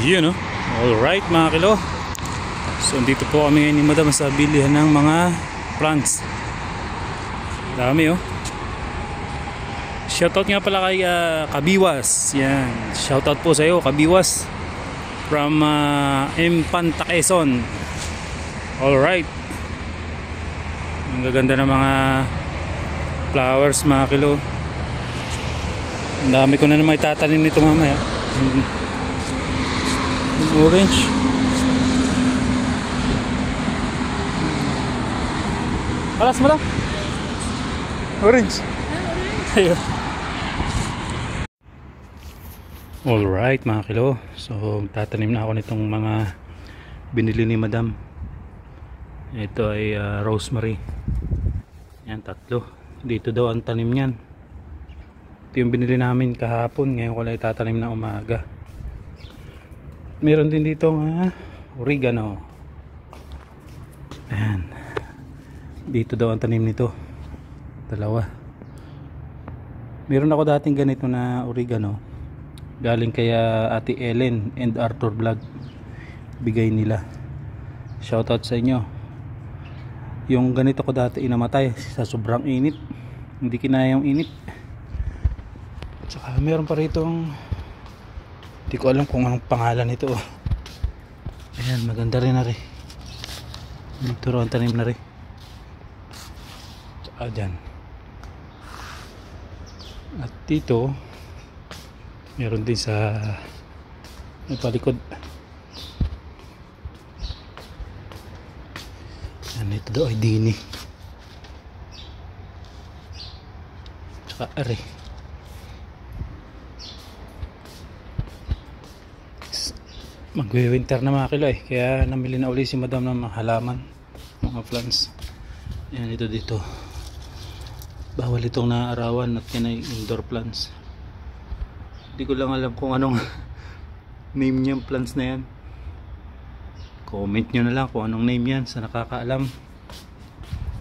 Yun no. Alright mga kilo. So dito po kami ngayon ni Madam sa bilihan ng mga plants. Dami oh. Shoutout nga pala kay Kabiwas. Yan. Shoutout po sa iyo Kabiwas. From Impanta, Quezon. Alright. Ang gaganda ng mga flowers mga kilo. Ang dami ko na naman itatanim nito mamaya. Orange. Alas mo lang. Orange. Ayun. Alright mga kilo. So tatanim na ako nitong mga binili ni Madam. Ito ay rosemary. Yan, 3. Dito daw ang tanim niyan. Ito yung binili namin kahapon. Ngayon ko lang itatanim na umaga. Meron din dito oregano. Ayan. Dito daw ang tanim nito. 2. Meron ako dating ganito na oregano. Galing kay Ate Ellen and Arthur Vlog. Bigay nila. Shoutout sa inyo. Yung ganito ko dati inamatay sa sobrang init. Hindi kinaya yung init. Tsaka meron pa rito hindi ko alam kung anong pangalan nito. Ayan, maganda rin na rin. Dito rin tanim na rin. Tsaka dyan. At dito meron din sa may palikod. Yan, ito daw ay dini. Tsaka are. Magwe-winter na mga kilo kaya namili na uli si Madam ng mga halaman, mga plants. Yan, ito dito. Bawal itong naarawan at yan ay indoor plants. Hindi ko lang alam kung anong name niyang plants na yan. Comment nyo na lang kung anong name yan sa nakakaalam.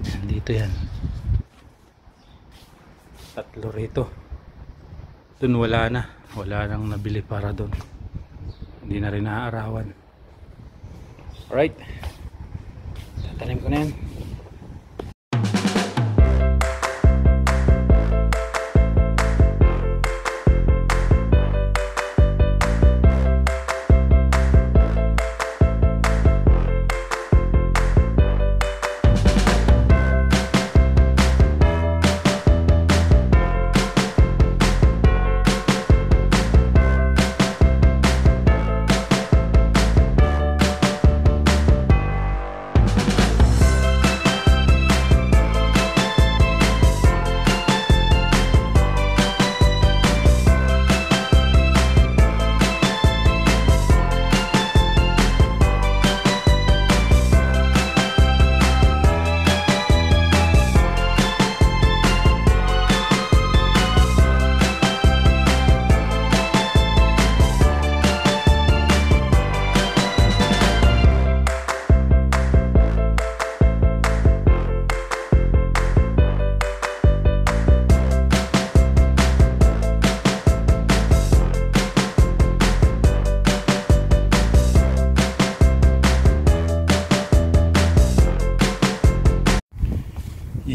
Yan, dito yan. 3 rito. Dun wala nang nabili para dun. Hindi na rin naaarawan. Alright, tatanim ko na yan.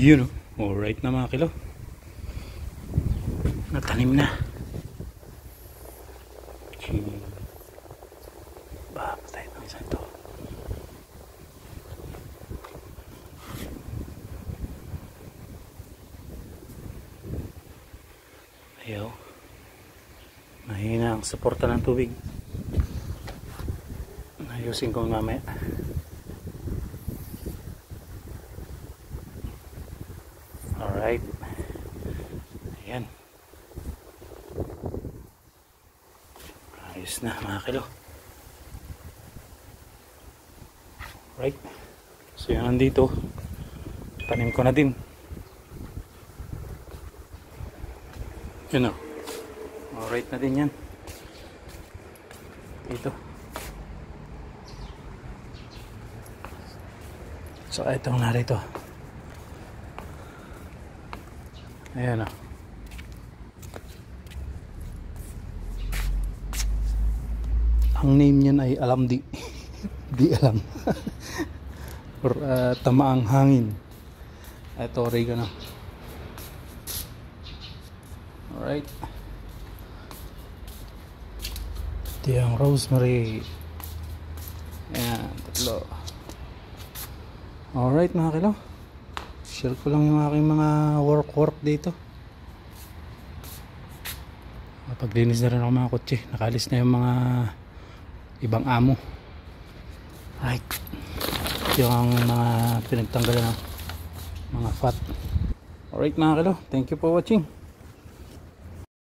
Yun o. Alright na mga kilo. Natanim na. Patay ng isa ito. Ayaw. Mahina ang suporta ng tubig. Ayusin ko mamaya. Alright. Ayan. Ayos na mga kilo. Alright. So yan nandito. Tanim ko na din. Yun o. Alright na din yan. Dito. So itong narito. Ayan o. Ang name niyan ay alam di. Di alam. Or tamaang hangin. Ito oregano. Alright. Ito yung rosemary. Ayan, tatlo. Alright mga kilo, share ko lang yung aking mga work dito. Paglinis na rin ako mga kotse. Nakalis na yung mga ibang amo. Right. Yung mga pinagtanggalan ng mga fat. Alright mga kilo, thank you for watching.